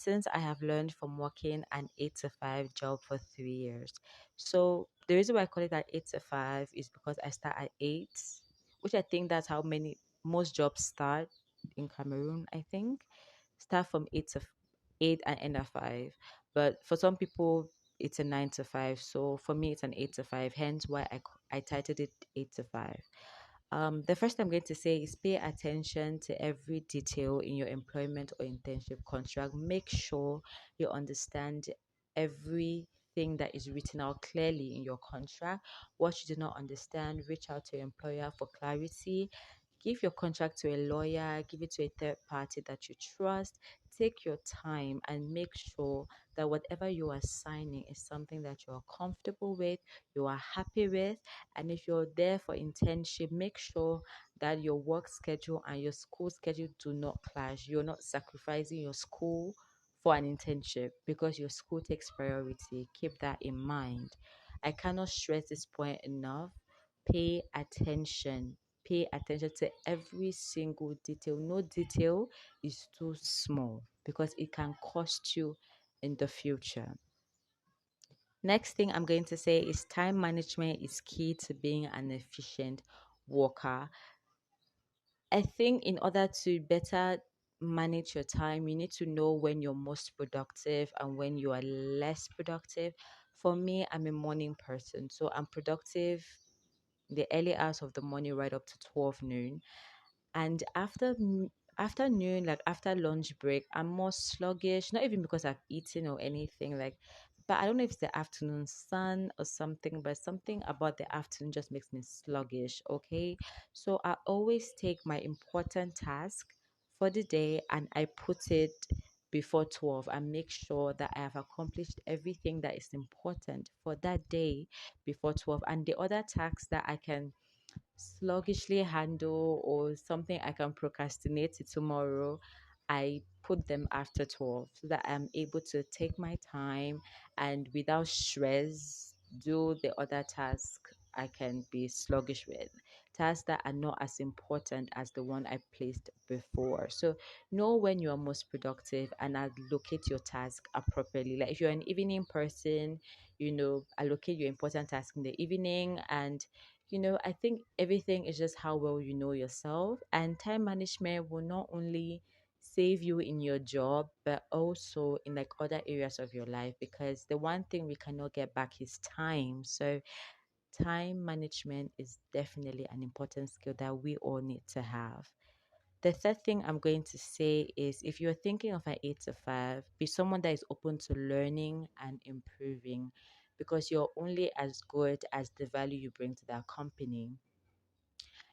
lessons I have learned from working an 8 to 5 job for 3 years. So the reason why I call it an 8 to 5 is because I start at 8, which I think that's how many most jobs start in Cameroon, I think. Start from 8 and end at 5. But for some people it's a 9 to 5. So for me it's an 8 to 5, hence why I titled it 8 to 5. The first I'm going to say is pay attention to every detail in your employment or internship contract. Make sure you understand everything that is written out clearly in your contract. What you do not understand, reach out to your employer for clarity. Give your contract to a lawyer, give it to a third party that you trust. Take your time and make sure that whatever you are signing is something that you are comfortable with, you are happy with. And if you're there for internship, make sure that your work schedule and your school schedule do not clash. You're not sacrificing your school for an internship because your school takes priority. Keep that in mind. I cannot stress this point enough. Pay attention. Pay attention to every single detail. No detail is too small because it can cost you in the future. Next thing I'm going to say is time management is key to being an efficient worker. I think in order to better manage your time, you need to know when you're most productive and when you are less productive. For me, I'm a morning person, so I'm productive the early hours of the morning right up to 12 noon. And after noon, like after lunch break, I'm more sluggish, not even because I've eaten or anything like, but I don't know if it's the afternoon sun or something, but something about the afternoon just makes me sluggish. Okay, so I always take my important task for the day and I put it before 12 and make sure that I have accomplished everything that is important for that day before 12. And the other tasks that I can sluggishly handle or something I can procrastinate to tomorrow, I put them after 12 so that I'm able to take my time and without stress do the other task I can be sluggish with. Tasks that are not as important as the one I placed before. So know when you are most productive and allocate your task appropriately. Like if you're an evening person, allocate your important task in the evening. And I think everything is just how well you know yourself, and time management will not only save you in your job but also in like other areas of your life, because the one thing we cannot get back is time. So time management is definitely an important skill that we all need to have. The third thing I'm going to say is, if you're thinking of an 8 to 5, be someone that is open to learning and improving, because you're only as good as the value you bring to that company.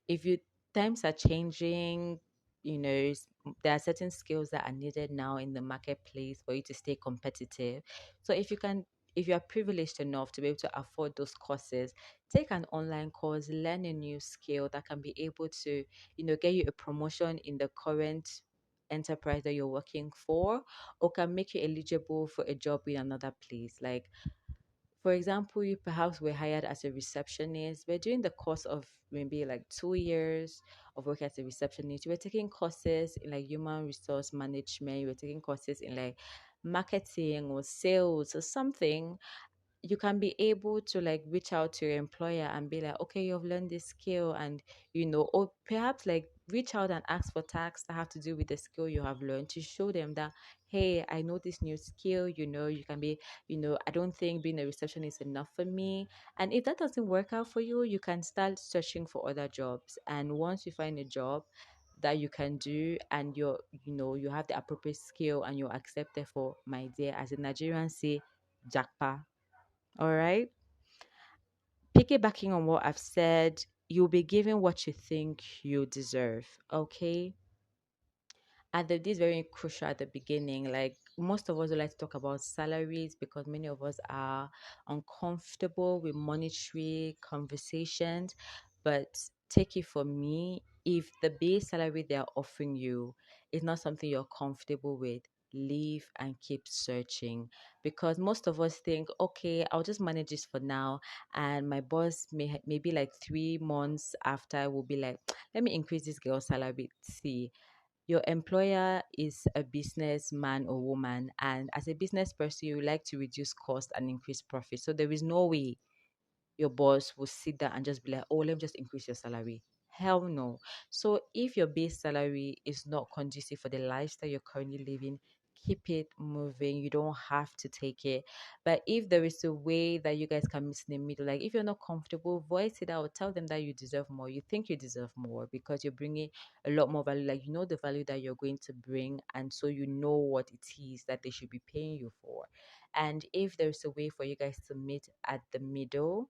If you Times are changing, there are certain skills that are needed now in the marketplace for you to stay competitive. So if you are privileged enough to be able to afford those courses, take an online course, learn a new skill that can be able to get you a promotion in the current enterprise that you're working for, or can make you eligible for a job in another place. Like, for example, you perhaps were hired as a receptionist, but during the course of maybe like 2 years of working as a receptionist, you were taking courses in like human resource management, you were taking courses in like marketing or sales or something. You can be able to like reach out to your employer and be like, okay, you've learned this skill, and or perhaps like reach out and ask for tasks that have to do with the skill you have learned, to show them that, hey, I know this new skill. You can be, I don't think being a receptionist is enough for me. And if that doesn't work out for you, you can start searching for other jobs. And once you find a job that you can do, and you have the appropriate skill and you're accepted for, my dear, as a Nigerian say, jackpa. All right. Piggybacking on what I've said, you'll be given what you think you deserve. Okay. And this is very crucial at the beginning. Like, most of us would like to talk about salaries because many of us are uncomfortable with monetary conversations. But take it from me, if the base salary they are offering you is not something you're comfortable with, leave and keep searching. Because most of us think, okay, I'll just manage this for now, and my boss maybe like 3 months after will be like, let me increase this girl's salary. See, Your employer is a businessman or woman, and as a business person, you like to reduce cost and increase profit. So there is no way your boss will sit down and just be like, oh, let me just increase your salary. Hell no. So if your base salary is not conducive for the lifestyle you're currently living, keep it moving. You don't have to take it. But if there is a way that you guys can meet in the middle, like if you're not comfortable, voice it out. Tell them that you deserve more. You think you deserve more because you're bringing a lot more value. Like you know the value that you're going to bring, and so you know what it is that they should be paying you for. And if there's a way for you guys to meet at the middle,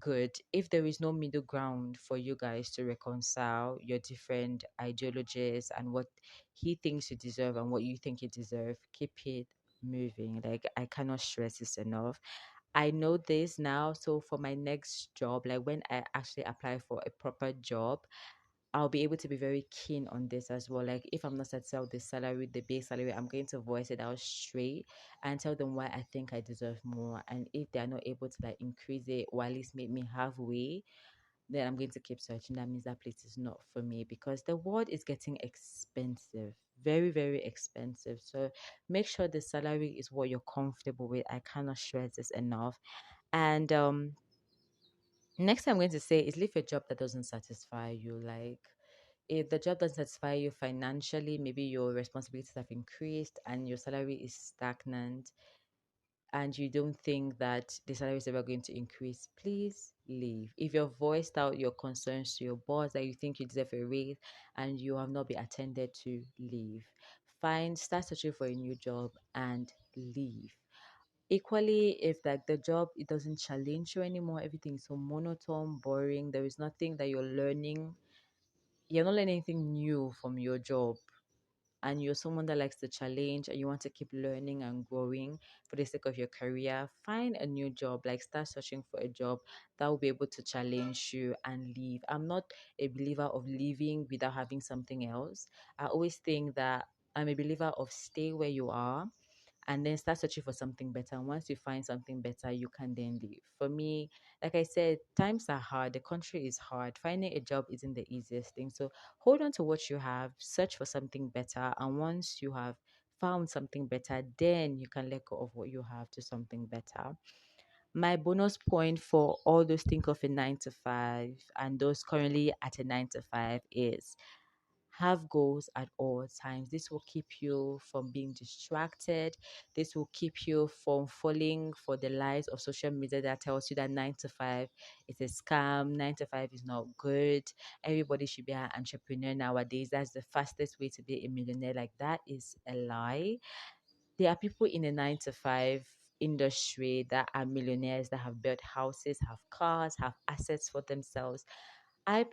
good. If there is no middle ground for you guys to reconcile your different ideologies and what he thinks you deserve and what you think you deserve, keep it moving. Like, I cannot stress this enough. I know this now. So, for my next job, like when I actually apply for a proper job, I'll be able to be very keen on this as well. Like if I'm not satisfied with the salary, the base salary, I'm going to voice it out straight and tell them why I think I deserve more. And if they're not able to like increase it or at least make me halfway, then I'm going to keep searching. That means that place is not for me because the world is getting expensive. Very, very expensive. So make sure the salary is what you're comfortable with. I cannot stress this enough. And next thing I'm going to say is leave a job that doesn't satisfy you. Like if the job doesn't satisfy you financially, maybe your responsibilities have increased and your salary is stagnant, and you don't think that the salary is ever going to increase, please leave. If you've voiced out your concerns to your boss that you think you deserve a raise and you have not been attended to, leave. Start searching for a new job and leave. Equally, if like the job it doesn't challenge you anymore, everything is so monotone, boring, there is nothing that you're not learning anything new from your job, and you're someone that likes to challenge and you want to keep learning and growing for the sake of your career, find a new job. Like start searching for a job that will be able to challenge you and leave. I'm not a believer of leaving without having something else. I always think that I'm a believer of stay where you are and then start searching for something better. And once you find something better, you can then leave. For me, like I said, times are hard. The country is hard. Finding a job isn't the easiest thing. So hold on to what you have, search for something better. And once you have found something better, then you can let go of what you have to something better. My bonus point for all those think of a 9 to 5 and those currently at a 9 to 5 is have goals at all times. This will keep you from being distracted. This will keep you from falling for the lies of social media that tells you that 9 to 5 is a scam, 9 to 5 is not good. Everybody should be an entrepreneur nowadays. That's the fastest way to be a millionaire. Like that is a lie. There are people in the 9 to 5 industry that are millionaires that have built houses, have cars, have assets for themselves. I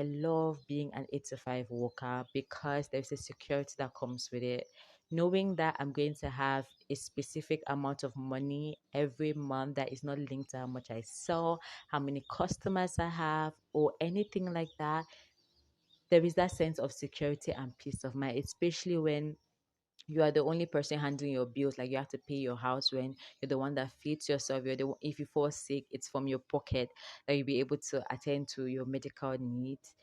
love being an 8 to 5 worker because there's a security that comes with it. Knowing that I'm going to have a specific amount of money every month that is not linked to how much I sell, how many customers I have, or anything like that. There is that sense of security and peace of mind, especially when you are the only person handling your bills. Like you have to pay your house rent, you're the one that feeds yourself, if you fall sick, it's from your pocket that you'll be able to attend to your medical needs.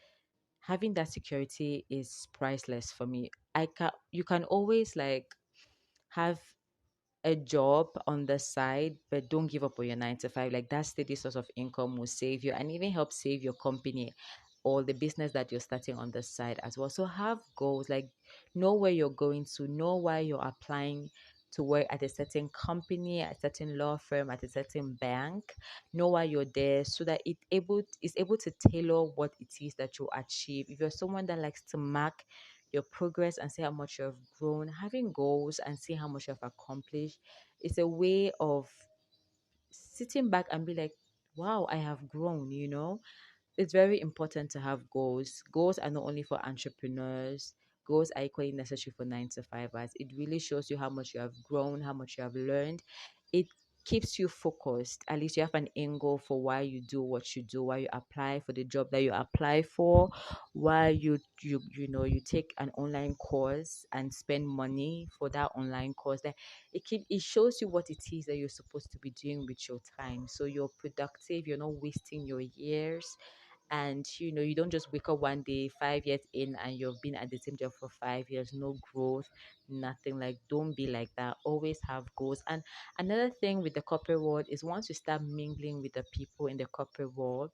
Having that security is priceless for me. You can always like have a job on the side, but don't give up on your 9 to 5. Like that steady source of income will save you and even help save your company or the business that you're starting on the side as well. So have goals, like know where you're going to, know why you're applying to work at a certain company, at a certain law firm, at a certain bank. Know why you're there so that is able to tailor what it is that you achieve. If you're someone that likes to mark your progress and see how much you have grown, having goals and see how much you have accomplished, it's a way of sitting back and be like, wow, I have grown. It's very important to have goals. Goals are not only for entrepreneurs, goals are equally necessary for 9 to 5ers. It really shows you how much you have grown, how much you have learned. It keeps you focused. At least you have an end goal for why you do what you do, why you apply for the job that you apply for, why you take an online course and spend money for that online course. That it shows you what it is that you're supposed to be doing with your time. So you're productive, you're not wasting your years, And you don't just wake up one day 5 years in and you've been at the same job for 5 years, no growth, nothing. Like, don't be like that. Always have goals. And another thing with the corporate world is once you start mingling with the people in the corporate world,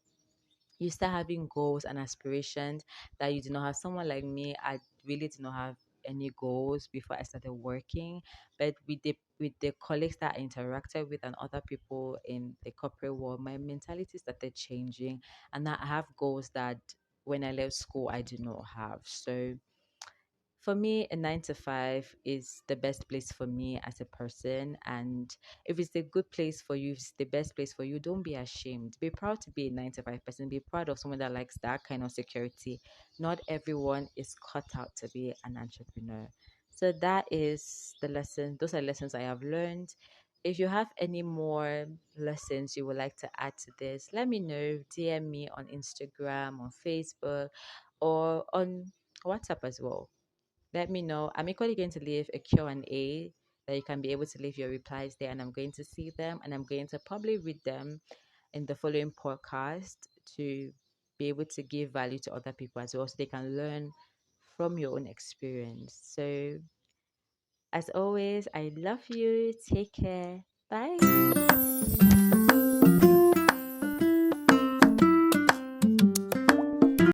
you start having goals and aspirations that you do not have. Someone like me, I really did not have any goals before I started working. But with the colleagues that I interacted with and other people in the corporate world, my mentality started changing, and now I have goals that when I left school I did not have. So for me, a 9 to 5 is the best place for me as a person. And if it's a good place for you, if it's the best place for you, don't be ashamed. Be proud to be a 9 to 5 person. Be proud of someone that likes that kind of security. Not everyone is cut out to be an entrepreneur. So that is the lesson. Those are lessons I have learned. If you have any more lessons you would like to add to this, let me know. DM me on Instagram, on Facebook, or on WhatsApp as well. Let me know. I'm equally going to leave a Q&A that you can be able to leave your replies there, and I'm going to see them, and I'm going to probably read them in the following podcast to be able to give value to other people as well, so they can learn from your own experience. So as always, I love you. Take care. Bye.